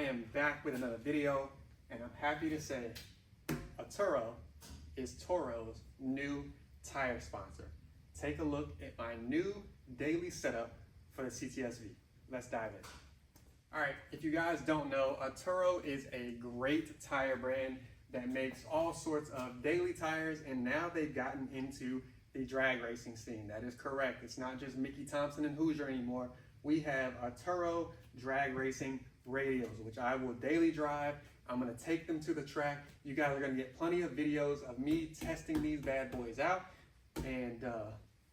am back with another video, and I'm happy to say Atturo is Toro's new tire sponsor. Take a look at my new daily setup for the CTSV. Let's dive in. All right, if you guys don't know, Atturo is a great tire brand that makes all sorts of daily tires, and now they've gotten into the drag racing scene. That is correct. It's not just Mickey Thompson and Hoosier anymore. We have Atturo drag racing Radials, which I will daily drive. I'm gonna take them to the track. You guys are gonna get plenty of videos of me testing these bad boys out, and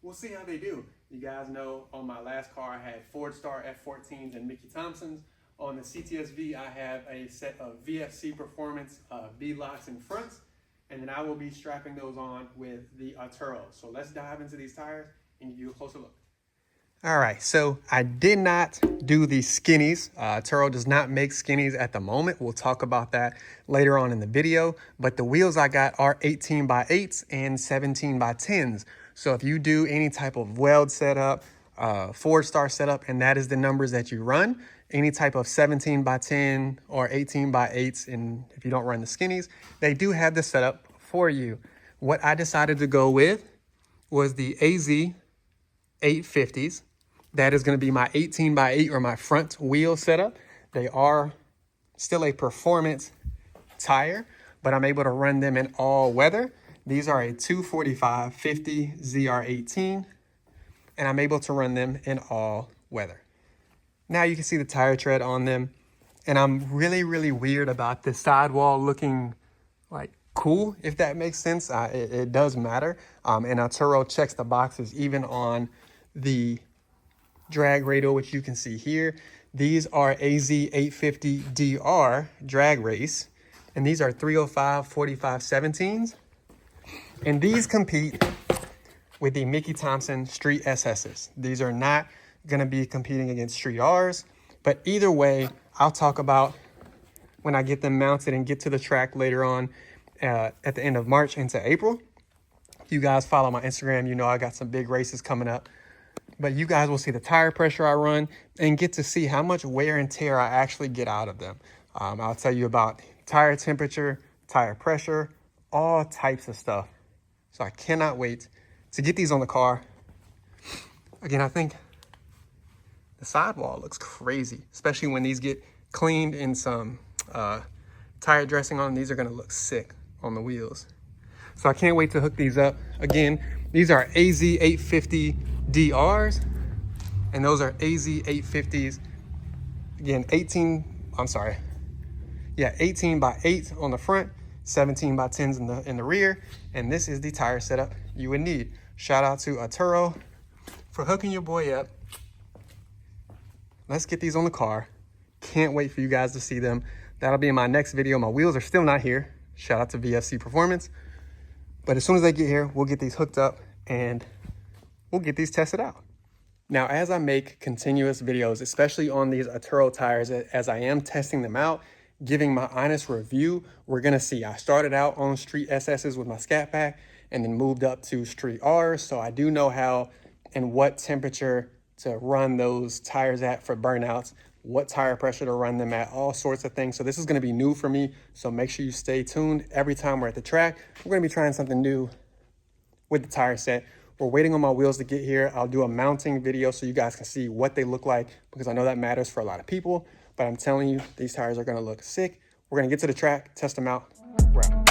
we'll see how they do. You guys know on my last car I had Ford Star F14s and Mickey Thompsons. On the CTSV I have a set of VFC Performance B-locks in fronts, and then I will be strapping those on with the Atturo. So let's dive into these tires and give you a closer look. All right, so I did not do the skinnies. Atturo does not make skinnies at the moment. We'll talk about that later on in the video. But the wheels I got are 18x8s and 17x10s. So if you do any type of weld setup, Ford Star setup, and that is the numbers that you run, any type of 17x10 or 18x8s, and if you don't run the skinnies, they do have the setup for you. What I decided to go with was the AZ 850s. That is going to be my 18x8 or my front wheel setup. They are still a performance tire, but I'm able to run them in all weather. These are a 245/50 ZR18, and I'm able to run them in all weather. Now you can see the tire tread on them, and I'm really weird about the sidewall looking like cool, if that makes sense. It does matter, and Atturo checks the boxes even on the drag radial, which you can see here. These are AZ 850 DR drag race, and these are 305/45/17s, and these compete with the Mickey Thompson Street SSs. These are not going to be competing against Street Rs, but either way, I'll talk about when I get them mounted and get to the track later on at the end of March into April. If you guys follow my Instagram, you know I got some big races coming up. But you guys will see the tire pressure I run and get to see how much wear and tear I actually get out of them. I'll tell you about tire temperature, tire pressure, all types of stuff. So I cannot wait to get these on the car. Again, I think the sidewall looks crazy, especially when these get cleaned in some tire dressing on. These are going to look sick on the wheels. So I can't wait to hook these up. Again, these are AZ 850 DRs, and those are AZ 850s. Again, 18x8 on the front, 17x10s in the rear, and this is the tire setup you would need. Shout out to Atturo for hooking your boy up. Let's get these on the car. Can't wait for you guys to see them. That'll be in my next video. My wheels are still not here. Shout out to VFC Performance. But as soon as they get here, we'll get these hooked up and we'll get these tested out. Now, as I make continuous videos, especially on these Atturo tires, as I am testing them out, giving my honest review, we're gonna see. I started out on Street SSs with my Scat Pack and then moved up to Street Rs. So I do know how and what temperature to run those tires at for burnouts, what tire pressure to run them at, all sorts of things. So this is gonna be new for me. So make sure you stay tuned. Every time we're at the track, we're gonna be trying something new with the tire set. We're waiting on my wheels to get here. I'll do a mounting video so you guys can see what they look like, because I know that matters for a lot of people. But I'm telling you, these tires are gonna look sick. We're gonna get to the track, test them out, wrap.